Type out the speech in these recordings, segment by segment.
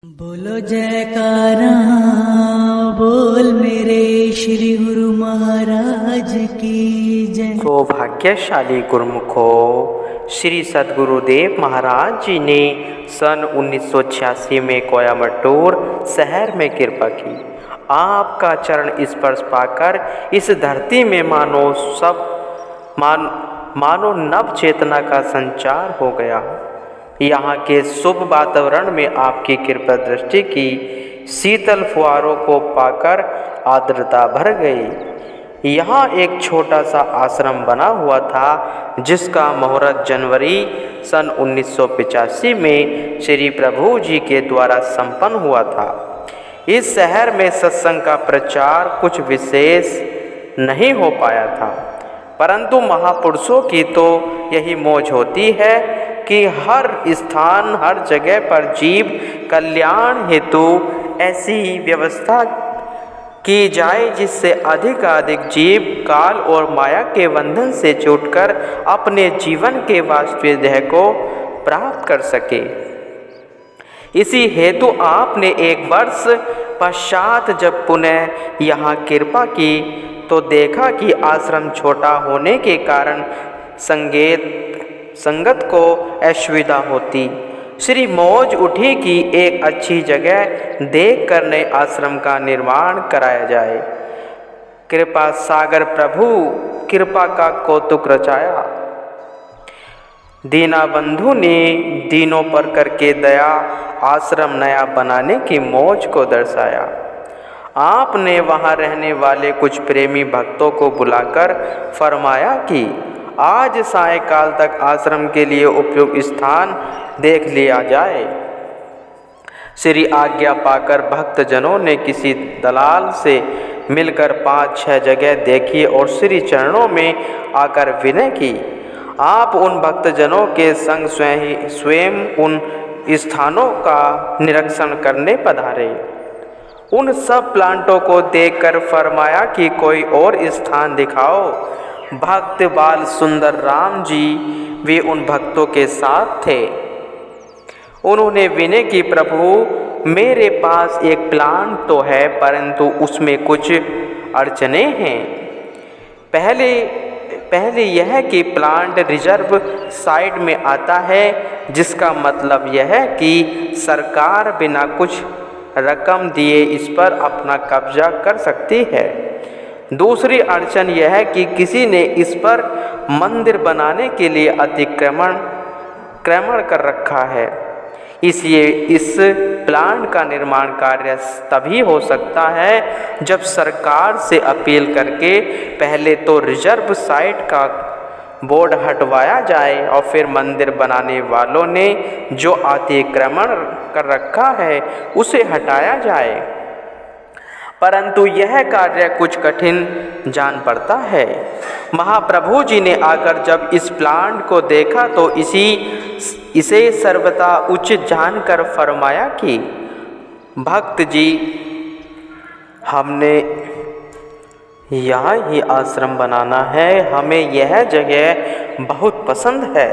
बोलो जयकारा बोल मेरे श्री गुरु महाराज की जय। सौभाग्यशाली गुरुमुखों, श्री सद्गुरुदेव महाराज जी ने सन 1986 में कोयम्बटूर शहर में कृपा की। आपका चरण स्पर्श पाकर इस धरती में मानो नव चेतना का संचार हो गया। यहाँ के शुभ वातावरण में आपकी कृपा दृष्टि की शीतल फुहारों को पाकर आर्द्रता भर गई। यहाँ एक छोटा सा आश्रम बना हुआ था, जिसका मुहूर्त जनवरी सन 1985 में श्री प्रभु जी के द्वारा संपन्न हुआ था। इस शहर में सत्संग का प्रचार कुछ विशेष नहीं हो पाया था, परंतु महापुरुषों की तो यही मौज होती है कि हर स्थान हर जगह पर जीव कल्याण हेतु ऐसी व्यवस्था की जाए जिससे अधिक जीव काल और माया के बंधन से छूटकर अपने जीवन के वास्तविक ध्येय को प्राप्त कर सके। इसी हेतु आपने एक वर्ष पश्चात जब पुनः यहाँ कृपा की तो देखा कि आश्रम छोटा होने के कारण संगत को असुविधा होती। श्री मौज उठी कि एक अच्छी जगह देख कर नए आश्रम का निर्माण कराया जाए। कृपा सागर प्रभु कृपा का कौतुक रचाया। दीना बंधु ने दीनों पर करके दया आश्रम नया बनाने की मौज को दर्शाया। आपने वहाँ रहने वाले कुछ प्रेमी भक्तों को बुलाकर फरमाया कि आज सायंकाल तक आश्रम के लिए उपयुक्त स्थान देख लिया जाए। श्री आज्ञा पाकर भक्तजनों ने किसी दलाल से मिलकर 5-6 जगह देखी और श्री चरणों में आकर विनय की। आप उन भक्तजनों के संग स्वयं उन स्थानों का निरीक्षण करने पधारे। उन सब प्लांटों को देखकर फरमाया कि कोई और स्थान दिखाओ। भक्त बाल सुंदर राम जी भी उन भक्तों के साथ थे। उन्होंने विनय की, प्रभु मेरे पास एक प्लांट तो है, परंतु उसमें कुछ अड़चने हैं। पहले यह कि प्लांट रिजर्व साइड में आता है, जिसका मतलब यह है कि सरकार बिना कुछ रकम दिए इस पर अपना कब्जा कर सकती है। दूसरी अड़चन यह है कि किसी ने इस पर मंदिर बनाने के लिए अतिक्रमण कर रखा है। इसलिए इस प्लांट का निर्माण कार्य तभी हो सकता है जब सरकार से अपील करके पहले तो रिजर्व साइट का बोर्ड हटवाया जाए और फिर मंदिर बनाने वालों ने जो अतिक्रमण कर रखा है उसे हटाया जाए। परंतु यह कार्य कुछ कठिन जान पड़ता है। महाप्रभु जी ने आकर जब इस प्लांट को देखा तो इसे सर्वथा उचित जानकर फरमाया कि भक्त जी, हमने यहाँ ही आश्रम बनाना है। हमें यह जगह बहुत पसंद है।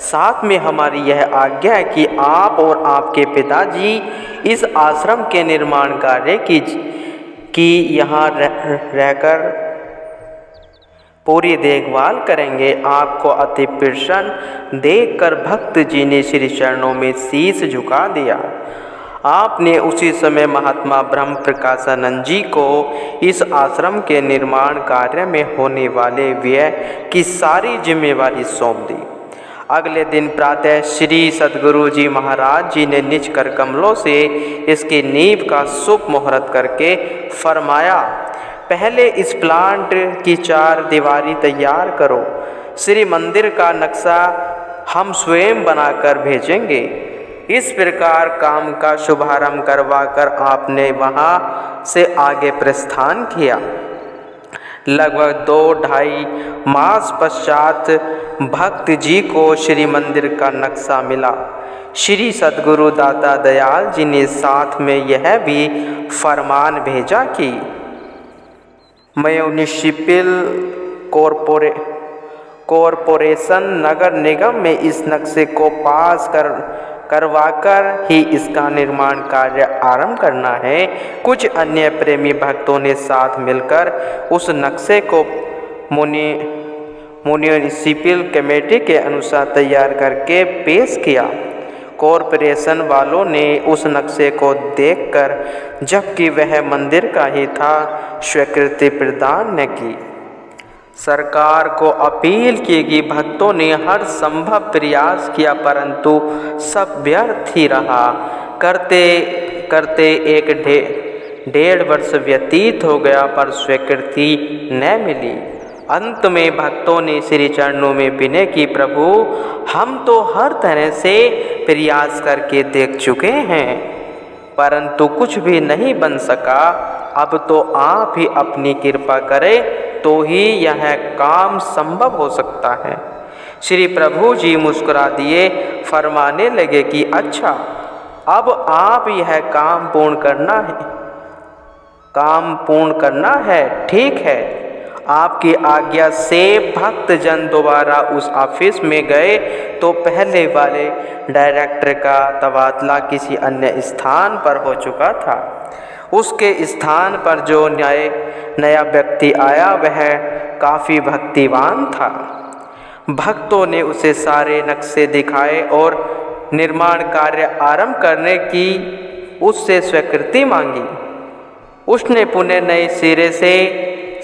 साथ में हमारी यह आज्ञा है कि आप और आपके पिताजी इस आश्रम के निर्माण कार्य की यहाँ रहकर पूरी देखभाल करेंगे। आपको अति प्रसन्न देखकर भक्त जी ने श्री चरणों में शीश झुका दिया। आपने उसी समय महात्मा ब्रह्म प्रकाशानंद जी को इस आश्रम के निर्माण कार्य में होने वाले व्यय की सारी जिम्मेवारी सौंप दी। अगले दिन प्रातः श्री सद्गुरु जी महाराज जी ने निज कर कमलों से इसकी नींव का शुभ मुहूर्त करके फरमाया, पहले इस प्लांट की 4 दीवारी तैयार करो। श्री मंदिर का नक्शा हम स्वयं बनाकर भेजेंगे। इस प्रकार काम का शुभारंभ करवाकर आपने वहाँ से आगे प्रस्थान किया। लगभग 2-2.5 मास पश्चात भक्त जी को श्री मंदिर का नक्शा मिला। श्री सद्गुरु दाता दयाल जी ने साथ में यह भी फरमान भेजा कि म्युनिसिपल कॉरपोरेशन नगर निगम में इस नक्शे को पास करवाकर ही इसका निर्माण कार्य आरंभ करना है। कुछ अन्य प्रेमी भक्तों ने साथ मिलकर उस नक्शे को म्युनिसिपल कमेटी के अनुसार तैयार करके पेश किया। कॉरपोरेशन वालों ने उस नक्शे को देखकर, जबकि वह मंदिर का ही था, स्वीकृति प्रदान न की। सरकार को अपील की कि भक्तों ने हर संभव प्रयास किया, परंतु सब व्यर्थ ही रहा। करते करते डेढ़ वर्ष व्यतीत हो गया, पर स्वीकृति न मिली। अंत में भक्तों ने श्री चरणों में विनय की, प्रभु हम तो हर तरह से प्रयास करके देख चुके हैं, परंतु कुछ भी नहीं बन सका। अब तो आप ही अपनी कृपा करें तो ही यह काम संभव हो सकता है। श्री प्रभु जी मुस्कुरा दिए, फरमाने लगे कि अच्छा, अब आप यह काम पूर्ण करना है। ठीक है, आपकी आज्ञा से भक्त जन दोबारा उस ऑफिस में गए तो पहले वाले डायरेक्टर का तबादला किसी अन्य स्थान पर हो चुका था। उसके स्थान पर जो नया व्यक्ति आया वह काफ़ी भक्तिवान था। भक्तों ने उसे सारे नक्शे दिखाए और निर्माण कार्य आरंभ करने की उससे स्वीकृति मांगी। उसने पुनः नए सिरे से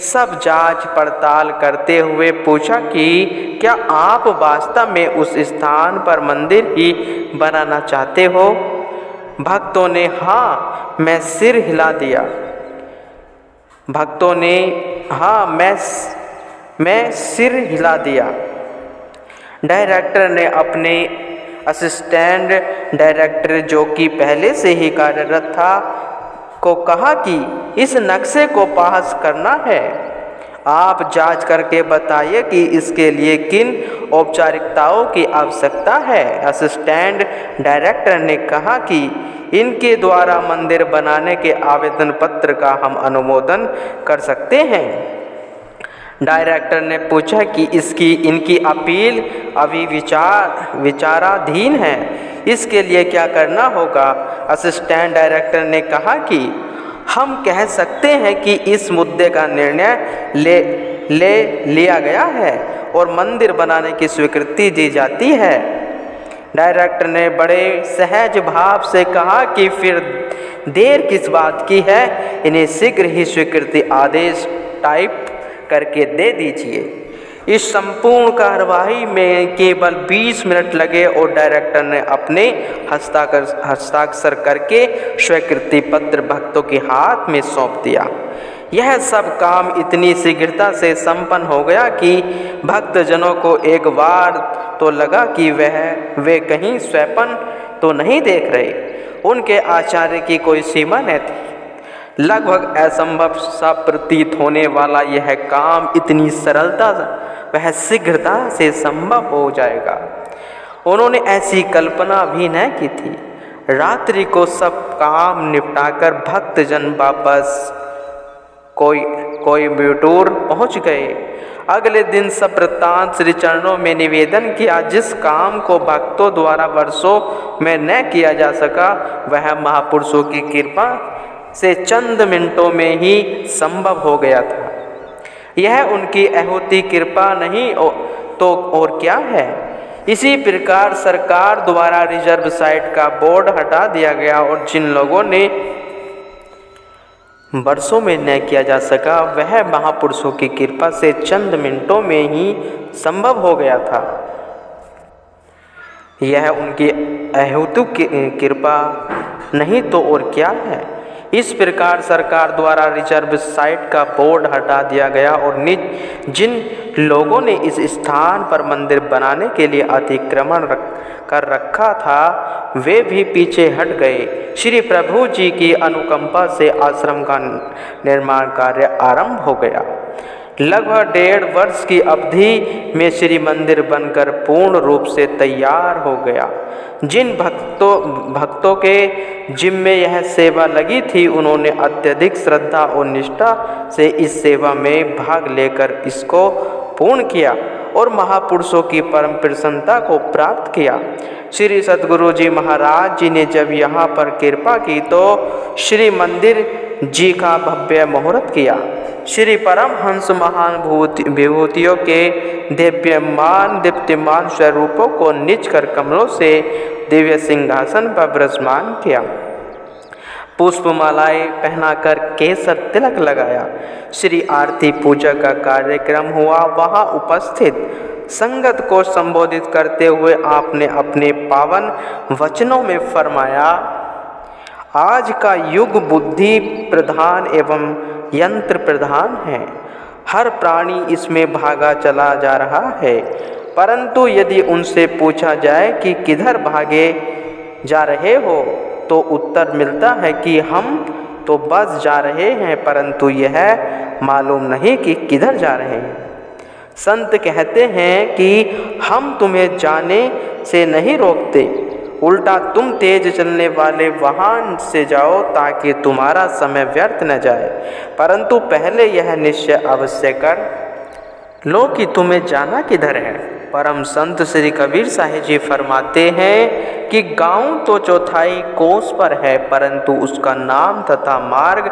सब जांच पड़ताल करते हुए पूछा कि क्या आप वास्तव में उस स्थान पर मंदिर ही बनाना चाहते हो? भक्तों ने हाँ मैं सिर हिला दिया। भक्तों ने हाँ मैं सिर हिला दिया। डायरेक्टर ने अपने असिस्टेंट डायरेक्टर, जो कि पहले से ही कार्यरत था, को कहा कि इस नक्शे को पास करना है। आप जांच करके बताइए कि इसके लिए किन औपचारिकताओं की आवश्यकता है। असिस्टेंट डायरेक्टर ने कहा कि इनके द्वारा मंदिर बनाने के आवेदन पत्र का हम अनुमोदन कर सकते हैं। डायरेक्टर ने पूछा कि इनकी अपील अभी विचाराधीन है, इसके लिए क्या करना होगा? असिस्टेंट डायरेक्टर ने कहा कि हम कह सकते हैं कि इस मुद्दे का निर्णय ले लिया गया है और मंदिर बनाने की स्वीकृति दी जाती है। डायरेक्टर ने बड़े सहज भाव से कहा कि फिर देर किस बात की है, इन्हें शीघ्र ही स्वीकृति आदेश टाइप करके दे दीजिए। इस संपूर्ण कार्रवाई में केवल 20 मिनट लगे और डायरेक्टर ने अपने हस्ताक्षर करके स्वीकृति पत्र भक्तों के हाथ में सौंप दिया। यह सब काम इतनी शीघ्रता से संपन्न हो गया कि भक्तजनों को एक बार तो लगा कि वे कहीं स्वप्न तो नहीं देख रहे। उनके आश्चर्य की कोई सीमा न थी। लगभग असंभव सा प्रतीत होने वाला यह काम इतनी सरलता वह शीघ्रता से संभव हो जाएगा, उन्होंने ऐसी कल्पना भी न की थी। रात्रि को सब काम निपटाकर भक्तजन वापस कोयंबटूर पहुंच गए। अगले दिन सब वृत्तांत श्री चरणों में निवेदन किया। जिस काम को भक्तों द्वारा वर्षों में न किया जा सका, वह महापुरुषों की कृपा से चंद मिनटों में ही संभव हो गया था। यह उनकी अहोती कृपा नहीं तो और क्या है। इसी प्रकार सरकार द्वारा रिजर्व साइट का बोर्ड हटा दिया गया और जिन लोगों ने वर्षों में न किया जा सका, वह महापुरुषों की कृपा से चंद मिनटों में ही संभव हो गया था। यह उनकी अहोती कृपा नहीं तो और क्या है। इस प्रकार सरकार द्वारा रिजर्व साइट का बोर्ड हटा दिया गया और जिन लोगों ने इस स्थान पर मंदिर बनाने के लिए अतिक्रमण कर रखा था, वे भी पीछे हट गए। श्री प्रभु जी की अनुकंपा से आश्रम का निर्माण कार्य आरंभ हो गया। लगभग 1.5 वर्ष की अवधि में श्री मंदिर बनकर पूर्ण रूप से तैयार हो गया। जिन भक्तों के जिम्मे यह सेवा लगी थी, उन्होंने अत्यधिक श्रद्धा और निष्ठा से इस सेवा में भाग लेकर इसको पूर्ण किया और महापुरुषों की परम प्रसन्नता को प्राप्त किया। श्री सद्गुरु जी महाराज जी ने जब यहाँ पर कृपा की तो श्री मंदिर जी का भव्य मुहूर्त किया। श्री परमहंस महान विभूतियों के दिव्यमान दीप्तिमान स्वरूपों को निज कर कमलों से दिव्य सिंहासन पर विराजमान किया। पुष्पमालाएं पहनाकर केसर तिलक लगाया। श्री आरती पूजा का कार्यक्रम हुआ। वहां उपस्थित संगत को संबोधित करते हुए आपने अपने पावन वचनों में फरमाया, आज का युग बुद्धि प्रधान एवं यंत्र प्रधान है। हर प्राणी इसमें भागा चला जा रहा है, परंतु यदि उनसे पूछा जाए कि किधर भागे जा रहे हो तो उत्तर मिलता है कि हम तो बस जा रहे हैं, परंतु यह मालूम नहीं कि किधर जा रहे हैं। संत कहते हैं कि हम तुम्हें जाने से नहीं रोकते, उल्टा तुम तेज चलने वाले वाहन से जाओ ताकि तुम्हारा समय व्यर्थ न जाए, परंतु पहले यह निश्चय अवश्य कर लो कि तुम्हें जाना किधर है। परम संत श्री कबीर साहिब जी फरमाते हैं कि गांव तो चौथाई कोस पर है, परंतु उसका नाम तथा मार्ग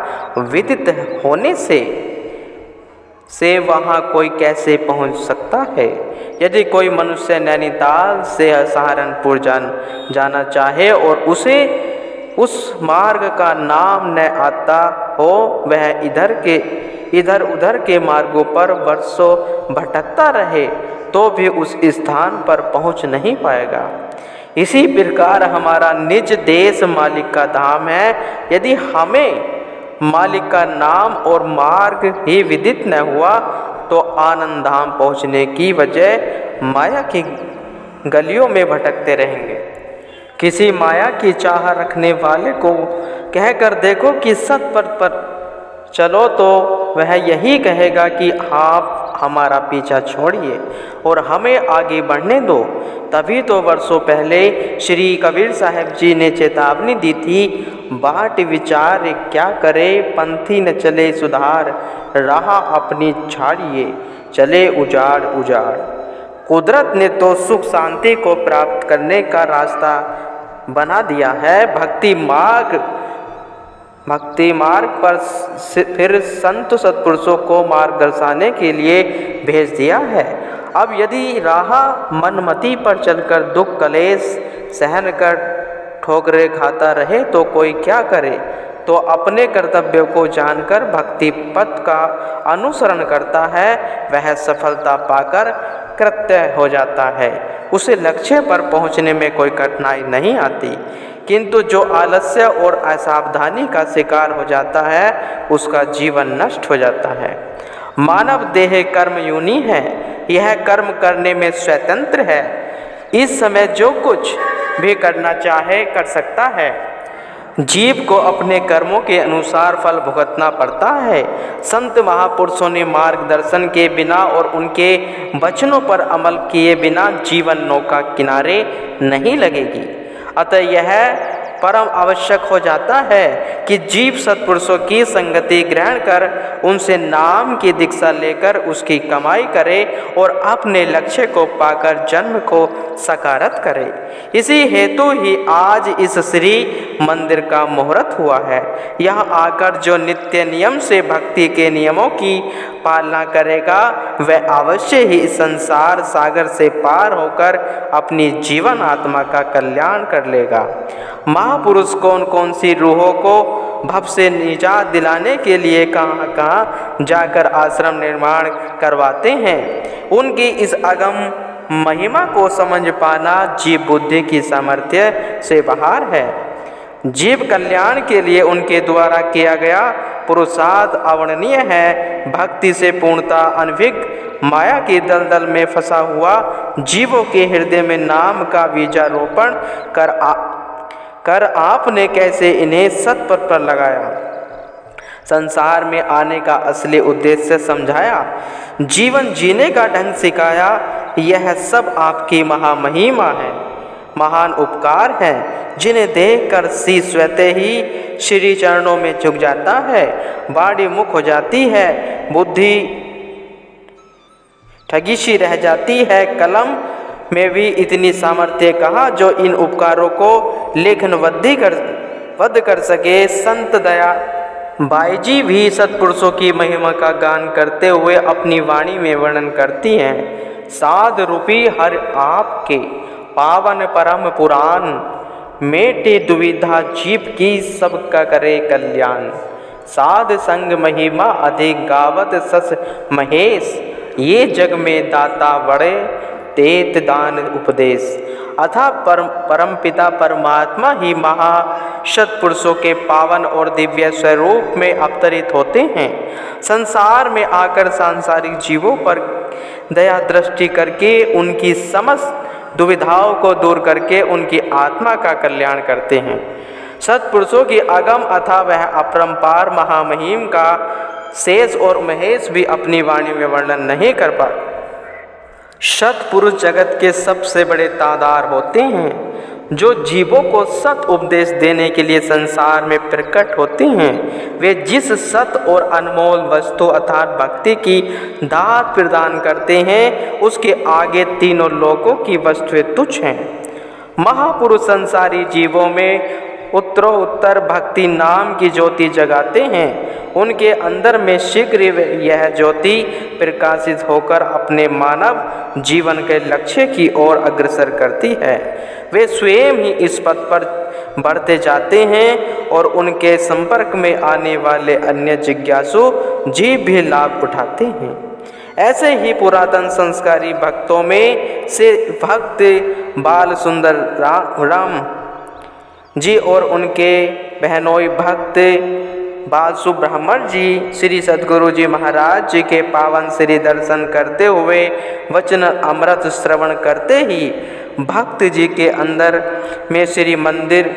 विदित होने से वहाँ कोई कैसे पहुँच सकता है। यदि कोई मनुष्य नैनीताल से सहारनपुर जाना चाहे और उसे उस मार्ग का नाम न आता हो, वह इधर उधर के मार्गों पर वर्षों भटकता रहे तो भी उस स्थान पर पहुंच नहीं पाएगा। इसी प्रकार हमारा निज देश मालिक का धाम है। यदि हमें मालिक का नाम और मार्ग ही विदित न हुआ तो आनंद धाम पहुँचने की वजह माया की गलियों में भटकते रहेंगे। किसी माया की चाह रखने वाले को कहकर देखो कि सत्पथ पर चलो तो वह यही कहेगा कि आप हमारा पीछा छोड़िए और हमें आगे बढ़ने दो। तभी तो वर्षों पहले श्री कबीर साहब जी ने चेतावनी दी थी, बाट विचार क्या करे पंथी न चले सुधार, राह अपनी छाड़िए चले उजाड़ उजाड़। कुदरत ने तो सुख शांति को प्राप्त करने का रास्ता बना दिया है, भक्ति मार्ग पर फिर संत सत्पुरुषों को मार्ग दर्शाने के लिए भेज दिया है। अब यदि राह मनमति पर चलकर दुख कलेश सहन कर ठोकरे खाता रहे तो कोई क्या करे। तो अपने कर्तव्यों को जानकर भक्ति पथ का अनुसरण करता है, वह सफलता पाकर कृत्य हो जाता है। उसे लक्ष्य पर पहुंचने में कोई कठिनाई नहीं आती, किंतु जो आलस्य और असावधानी का शिकार हो जाता है उसका जीवन नष्ट हो जाता है। मानव देह कर्म योनि है, यह कर्म करने में स्वतंत्र है। इस समय जो कुछ भी करना चाहे कर सकता है। जीव को अपने कर्मों के अनुसार फल भुगतना पड़ता है। संत महापुरुषों ने मार्गदर्शन के बिना और उनके वचनों पर अमल किए बिना जीवन नौका किनारे नहीं लगेगी। अतः यह परम आवश्यक हो जाता है कि जीव सत्पुरुषों की संगति ग्रहण कर उनसे नाम की दीक्षा लेकर उसकी कमाई करे और अपने लक्ष्य को पाकर जन्म को सकारत करे। इसी हेतु ही आज इस श्री मंदिर का मुहूर्त हुआ है। यहाँ आकर जो नित्य नियम से भक्ति के नियमों की पालना करेगा वह अवश्य ही इस संसार सागर से पार होकर अपनी जीवन आत्मा का कल्याण कर लेगा। महापुरुष कौन कौन सी रूहों को भव से निजात दिलाने के लिए कहाँ कहाँ जाकर आश्रम निर्माण करवाते हैं, उनकी इस अगम महिमा को समझ पाना जीव बुद्धि की सामर्थ्य से बाहर है। जीव कल्याण के लिए उनके द्वारा किया गया पुरुषार्थ अवर्णनीय है। भक्ति से पूर्णता अनभिज्ञ माया की दलदल में फंसा हुआ जीवों के हृदय में नाम का बीजारोपण कर आपने कैसे इन्हें सत्पथ पर लगाया, संसार में आने का असली उद्देश्य समझाया, जीवन जीने का ढंग सिखाया। यह सब आपकी महामहिमा है, महान उपकार है, जिन्हें देखकर शीश स्वतः ही श्री चरणों में झुक जाता है, वाणी मुख हो जाती है, बुद्धि ठगी सी रह जाती है कलम में भी इतनी सामर्थ्य कहाँ जो इन उपकारों को लेखनबद्ध कर सके। संत दया बाई जी भी सत्पुरुषों की महिमा का गान करते हुए अपनी वाणी में वर्णन करती हैं। साध रूपी हर आपके पावन परम पुराण, मेटे दुविधा जीव की सबका करे कल्याण। साध संग महिमा अधिक गावत सस महेश, ये जग में दाता बड़े तेत दान उपदेश। अतः परम पिता परमात्मा ही महासत्पुरुषों के पावन और दिव्य स्वरूप में अवतरित होते हैं। संसार में आकर सांसारिक जीवों पर दया दृष्टि करके उनकी समस्त दुविधाओं को दूर करके उनकी आत्मा का कल्याण करते हैं। सत्पुरुषों की अगम अथा वह अपरंपार महामहिम का शेष और महेश भी अपनी वाणी में वर्णन नहीं कर पा। सत्पुरुष जगत के सबसे बड़े तादार होते हैं, जो जीवों को सत उपदेश देने के लिए संसार में प्रकट होते हैं। वे जिस सत और अनमोल वस्तु अर्थात भक्ति की दात प्रदान करते हैं, उसके आगे तीनों लोकों की वस्तुएं तुच्छ हैं। महापुरुष संसारी जीवों में उत्तरोत्तर भक्ति नाम की ज्योति जगाते हैं। उनके अंदर में शीघ्र यह ज्योति प्रकाशित होकर अपने मानव जीवन के लक्ष्य की ओर अग्रसर करती है। वे स्वयं ही इस पथ पर बढ़ते जाते हैं और उनके संपर्क में आने वाले अन्य जिज्ञासु जीव भी लाभ उठाते हैं। ऐसे ही पुरातन संस्कारी भक्तों में से भक्त बाल सुंदर राम जी और उनके बहनोई भक्त बासु ब्राह्मण जी श्री सद्गुरु जी महाराज जी के पावन श्री दर्शन करते हुए वचन अमृत श्रवण करते ही भक्त जी के अंदर में श्री मंदिर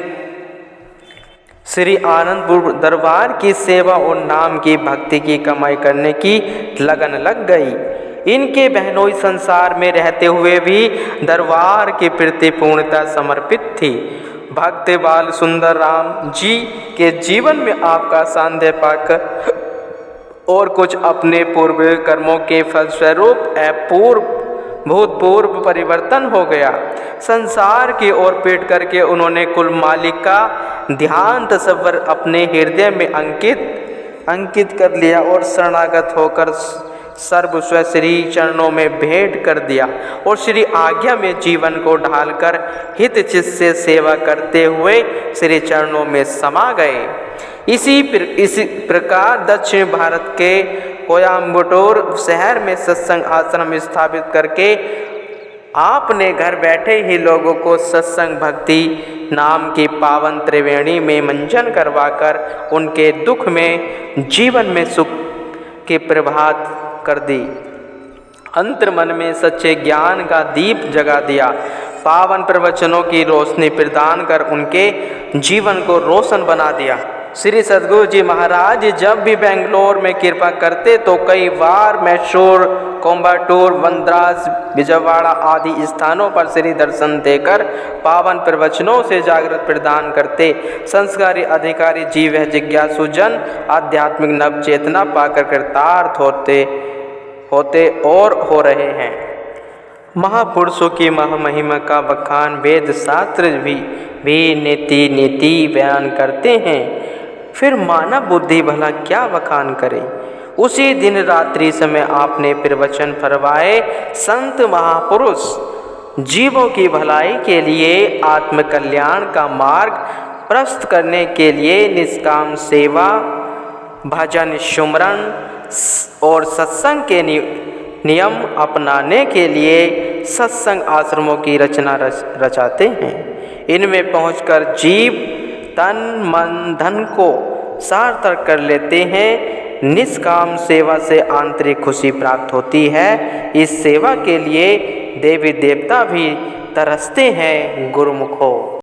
श्री आनंदपुर दरबार की सेवा और नाम की भक्ति की कमाई करने की लगन लग गई। इनके बहनोई संसार में रहते हुए भी दरबार के प्रति पूर्णता समर्पित थी। भक्त बाल सुंदर राम जी के जीवन में आपका सानिध्य पाकर और कुछ अपने पूर्व कर्मों के फलस्वरूप भूतपूर्व परिवर्तन हो गया। संसार की ओर पीट करके उन्होंने कुल मालिक का ध्यान तस्वर अपने हृदय में अंकित कर लिया और शरणागत होकर सर्वस्व श्री चरणों में भेंट कर दिया और श्री आज्ञा में जीवन को ढालकर हित चित्त से सेवा करते हुए श्री चरणों में समा गए। इसी प्रकार दक्षिण भारत के कोयम्बटूर शहर में सत्संग आश्रम स्थापित करके आपने घर बैठे ही लोगों को सत्संग भक्ति नाम की पावन त्रिवेणी में मंजन करवाकर उनके दुख में जीवन में सुख के प्रभात कर दी। अंतर मन में सच्चे ज्ञान का दीप जगा दिया। पावन प्रवचनों की रोशनी प्रदान कर उनके जीवन को रोशन बना दिया। श्री सद्गुरु जी महाराज जब भी बेंगलोर में कृपा करते तो कई बार मैसूर, कोयम्बटूर, मद्रास, विजयवाड़ा आदि स्थानों पर श्री दर्शन देकर पावन प्रवचनों से जागृत प्रदान करते। संस्कारी अधिकारी जीव जिज्ञासु जन आध्यात्मिक नव चेतना पाकर कृतार्थ होते और हो रहे हैं। महापुरुषों की महामहिमा का बखान वेद शास्त्र भी नीति बयान करते हैं। फिर मानव बुद्धि भला क्या बखान करे। उसी दिन रात्रि समय आपने प्रवचन फरमाए। संत महापुरुष जीवों की भलाई के लिए आत्मकल्याण का मार्ग प्रशस्त करने के लिए निष्काम सेवा, भजन, सुमरन और सत्संग के नियम अपनाने के लिए सत्संग आश्रमों की रचना रचाते हैं। इनमें पहुंचकर जीव तन मन धन को सार्थक कर लेते हैं। निष्काम सेवा से आंतरिक खुशी प्राप्त होती है। इस सेवा के लिए देवी देवता भी तरसते हैं गुरुमुखों।